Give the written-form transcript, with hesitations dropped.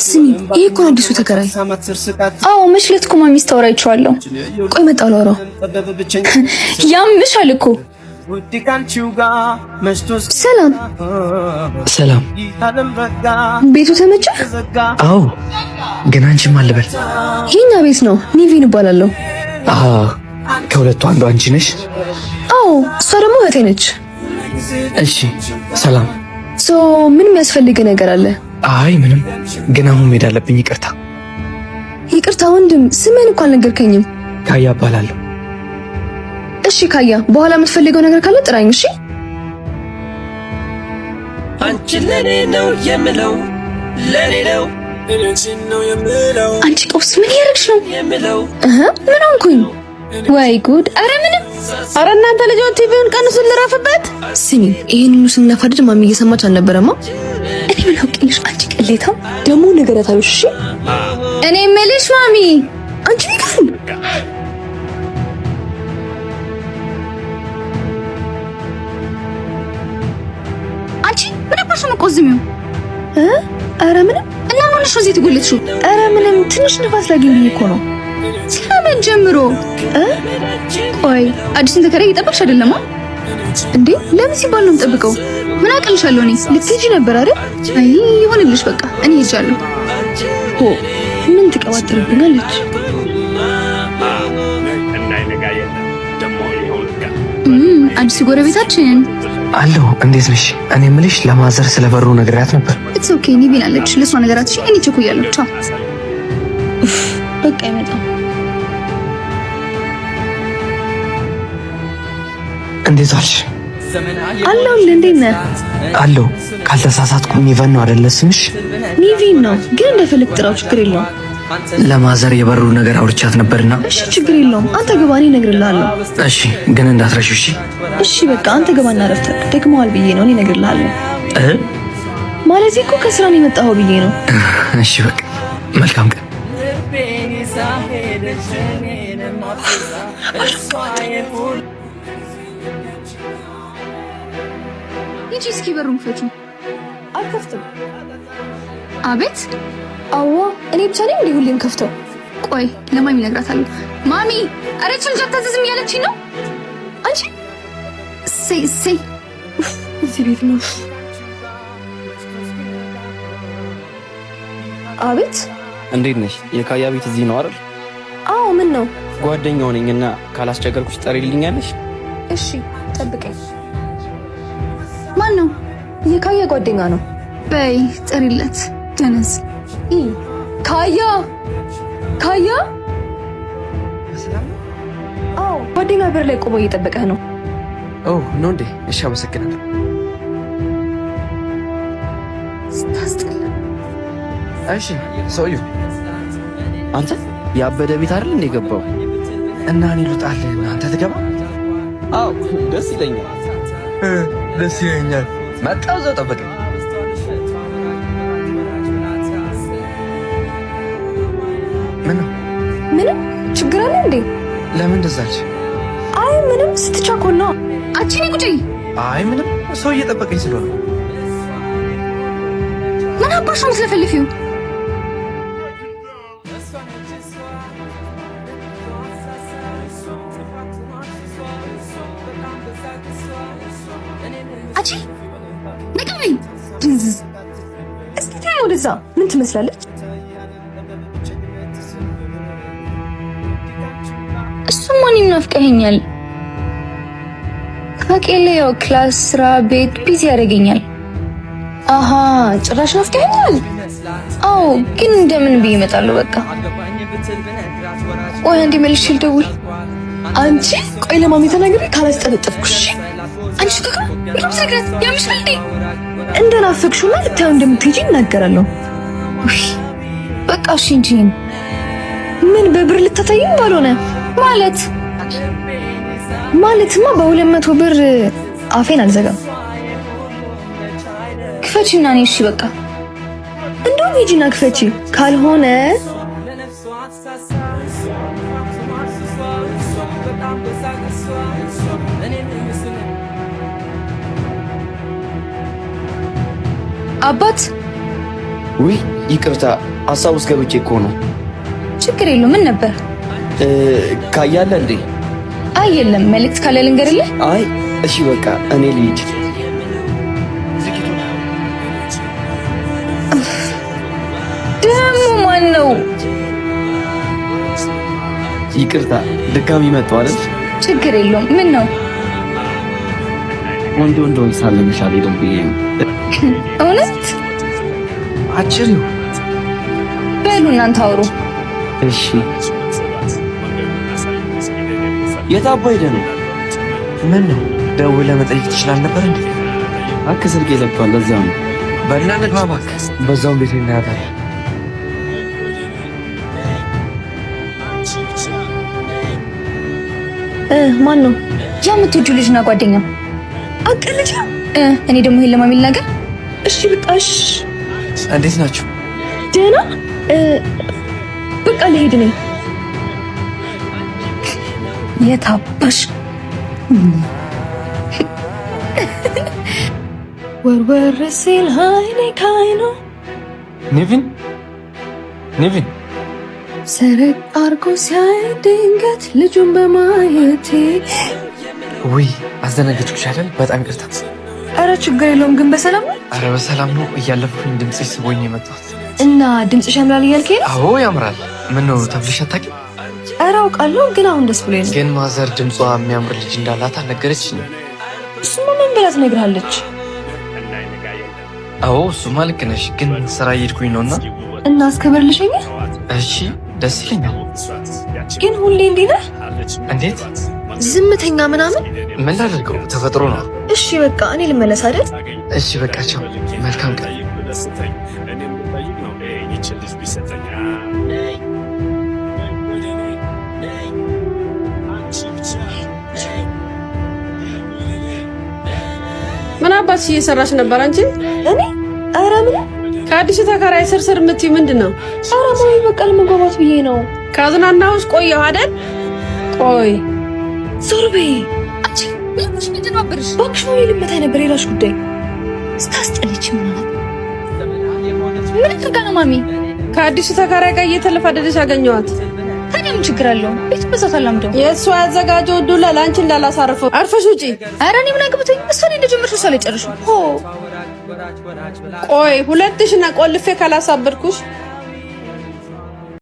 ስሚ ይሄ እኮ አዲሱ ተከራይ። አዎ መሽለት እኮ ማሚ ስታወራ አይቼዋለሁ። ቆይ መጣሁ ላውራው። ያምሻል እኮ። ሰላም ሰላም። ቤቱ ተመቸ? አዎ ግን አንቺ ማን ልበል? የኛ ቤት ነው። ኒቪን እባላለሁ። ከሁለቱ አንዱ አንቺ ነሽ? አዎ እሷ ደግሞ እህቴ ነች። እሺ ሰላም። ምን የሚያስፈልግ ነገር አለ? አይ ምንም፣ ግን አሁን መሄድ አለብኝ። ይቅርታ። ይቅርታ ወንድም፣ ስምህን እንኳን አልነገርከኝም። ካያ እባላለሁ። እሺ ካያ፣ በኋላ የምትፈልገው ነገር ካለ ጥራኝ። እሺ። አንቺ ለኔ ነው የምለው፣ ለኔ ነው አንቺ ቆስ ምን ያረግሽ ነው የምለው? ምን ሆንኩኝ? ወይ ጉድ! አረ ምንም። አረ እናንተ ልጆች ቲቪውን ቀንሱን ልረፍበት። ስሚ ይሄን ሁሉ ስናፋድድ ማሚ እየሰማች አልነበረማ? እኔ ምን አውቅልሽ? አንቺ ቅሌታ ደግሞ ነገራት አሉሽ። እሺ እኔ የምልሽ ማሚ አንቺ ይከፉ አንቺ ምን አባሽ ነው ቆዝሚው? አረ ምንም። እና ምን ሆነሽ ነው እዚህ ትጎለትሽው? አረ ምንም፣ ትንሽ ንፋስ ላግኝ እኮ ነው። ከመን ጀምሮ ቆይ አዲስን ተከራይ እየጠበቅሽ አይደለም እንዴ? ለምን ሲባል ነው የምጠብቀው? ምን አቅልሻለሁ? እኔ ልትሄጂ ነበር አይደል? አይ ይሁንልሽ፣ በቃ እኔ ሄጃለሁ። ምን ትቀባጥርብኛለች? አዲስ ጎረቤታችን አሎ፣ እንዴት ነሽ? እኔ የምልሽ ለማዘር ስለበሩ ነግሬያት ነበር። ኢትስ ኦኬ ኒቪን አለች። ለሷ ነገራት። እሺ እኔ ቸኩያለሁ። ቻው። በቃ ይመጣ። እንዴት ዋልሽ? አለው እንዴት ነህ? አለው። ካልተሳሳትኩ ኒቨን ነው አይደለ ስምሽ? ኒቪን ነው፣ ግን እንደፈለክ ጥራው፣ ችግር የለውም። ለማዘር የበሩ ነገር አውርቻት ነበርና። እሺ ችግር የለውም። አንተ ግባ፣ እኔ እነግርልሃለሁ። እሺ ግን እንዳትረሺው። እሺ እሺ በቃ አንተ ግባና ረፍት። ደግሞዋል ብዬ ነው፣ እኔ እነግርልሃለሁ። ማለት እኮ ከስራ ነው የመጣኸው ብዬ ነው። እሺ በቃ መልካም ቀን። ይቺ እስኪ በሩን ክፈቹ። አልከፍትም። አቤት። አዎ እኔ ብቻ ነኝ እንዴ ሁሌም ከፍተው? ቆይ ለማሚ እነግራታለሁ። ማሚ አረች ልጅ አታዘዝም ያለችኝ ነው። አንቺ ሰይ እዚህ ቤት ነው። አቤት። እንዴት ነሽ? የካያ ቤት እዚህ ነው አይደል? አዎ ምን ነው? ጓደኛው ነኝና ካላስቸገርኩሽ ጠሪልኛለሽ? እሺ ጠብቀኝ። ማን ነው? የካያ ጓደኛ ነው። በይ ጥሪለት። ደነዝ ካያ አዎ ጓደኛ በር ላይ ቆሞ እየጠበቀህ ነው። ነው እንዴ? እሺ አመሰግናለሁ። ስታስጠላ። እሺ ሰውዬው አንተ ያበደ ቤት አይደል እንደ ገባው? እና እኔ ልውጣልህ እና አንተ ትገባ? አዎ ደስ ይለኛል። ደስ ይለኛል። መጣው እዛው ጠበቀኝ። ምንም ችግር አለ እንዴ? ለምን እንደዛ አልሽ? አይ ምንም ስትቻኮል ነው። አንቺ ነኝ ቁጪ። አይ ምንም ሰው እየጠበቀኝ ስለሆነ። ምን አባሽ ነው ስለፈልፊው? አንቺ ነቅበኝ ድንዝዝ። እስኪ ታዩ ወደዛ። ምን ትመስላለች? እሱም ማን ይናፍቀኛል? ከቄሌው ክላስ፣ ስራ፣ ቤት ቢዚ ያደርገኛል። አሃ ጭራሽ ናፍቀኛል። አዎ ግን እንደምን ብዬ እመጣለሁ? በቃ ቆይ አንዴ መልሼ ልደውል። አንቺ ቆይ ለማሚ ተናግሬ ካላስጠነጠፍኩሽ። አንቺ ከካ ምንም ሰግረት ያምሻል እንዴ? እንደናፈቅሽውና ልታዩ እንደምትሄጂ እናገራለሁ። በቃ እሺ እንጂ ምን በብር ልታታይም ባልሆነ ማለትማ በ200 ብር አፌን አልዘጋም። ክፈቺና ነኝ። እሺ በቃ እንደውም ሂጂና ክፈቺ፣ ካልሆነ አባት ውይ ይቅርታ፣ ሀሳብ ውስጥ ገብቼ እኮ ነው። ችግር የለውም። ምን ነበር? ካያለ እንዴ? አይ የለም። መልእክት ካለ ልንገርልህ? አይ እሺ በቃ እኔ ልሂድ። ደግሞ ማን ነው? ይቅርታ ድጋሚ መጣሁ አይደል? ችግር የለውም። ምን ነው? ወንድ ሳለምሻል ሄደን ብዬ ነው። እውነት? አጭር ነው። በሉ እናንተ አውሩ። እሺ የት አባ ሄደህ ነው? ምን ነው ደውለህ መጠየቅ ትችላለህ ነበር እንዴ? ስልክ የለብቷል ለዛ ነው። በልና ንግባ እባክህ። በዛውም ቤት እናያታለን። ማን ነው? ያ የምትወጂው ልጅና ጓደኛው አቀልጃ። እኔ ደግሞ ይሄን ለማሚል ነገር እሺ በቃሽ። እንዴት ናችሁ? ደህና። በቃ ልሄድ ነኝ። የታባሽ ወርወር ሲል አይኔ ካይኖ ኔቪን ሰረቅ አርጎ ሲያይ ድንገት ልጁን በማየቴ ውይ አስደነገጥኩሽ አይደል? በጣም ይቅርታ። አረ ችግር የለውም። ግን በሰላም ነው? አረ በሰላም ነው። እያለፍኩኝ ድምፅሽ ስቦኝ የመጣሁት እና ድምፅሽ ያምራል እያልከኝ ነው? አዎ ያምራል። ምን ነው ተብለሽ አታውቂም? አረ አውቃለሁ፣ ግን አሁን ደስ ብሎኝ ነው። ግን ማዘር ድምጿ የሚያምር ልጅ እንዳላት አልነገረችኝም። እሱማ ምን ብላ ትነግርሃለች? አዎ እሱማ ልክ ነሽ። ግን ስራ እየሄድኩኝ ነውና እና እስከበር ልሸኝ? እሺ ደስ ይለኛል። ግን ሁሌ እንዲህ ነህ? እንዴት? ዝምተኛ ምናምን? ምን ላድርገው? ተፈጥሮ ነው። እሺ በቃ እኔ ልመለስ አይደል? እሺ በቃ ቻው። መልካም ቀን። ምን አባትሽ እየሰራሽ ነበር አንቺ? እኔ? ኧረ ምን ከአዲሱ ተከራይ ስርስር የምትይው ምንድን ነው? ኧረ ማሚ በቃ ለመግባባት ብዬ ነው። ካዝናናሁሽ ቆየሁ አይደል? ቆይ ዞር በይ አንቺ። ምንድን ነው አበርሽ? እባክሽ ማሚ ልመታኝ ነበር። የራስሽ ጉዳይ። ስታስጠልች ማለት ምን አድርጋ ነው ማሚ? ከአዲሱ ተከራይ ጋር እየተለፋደደች አገኘኋት። ታዲያ ምን ችግር አለው? ቤት በዛት አላምደው። የእሷ ያዘጋጀው ዱላ ለአንቺ እንዳላሳርፈው። አርፈሽ ውጪ። ኧረ እኔ ምን አግብቶኝ? እሷ ላይ እንደጀመርሽ እሷ ላይ ጨርሹ። ቆይ ሁለትሽና ቆልፌ ካላሳበድኩሽ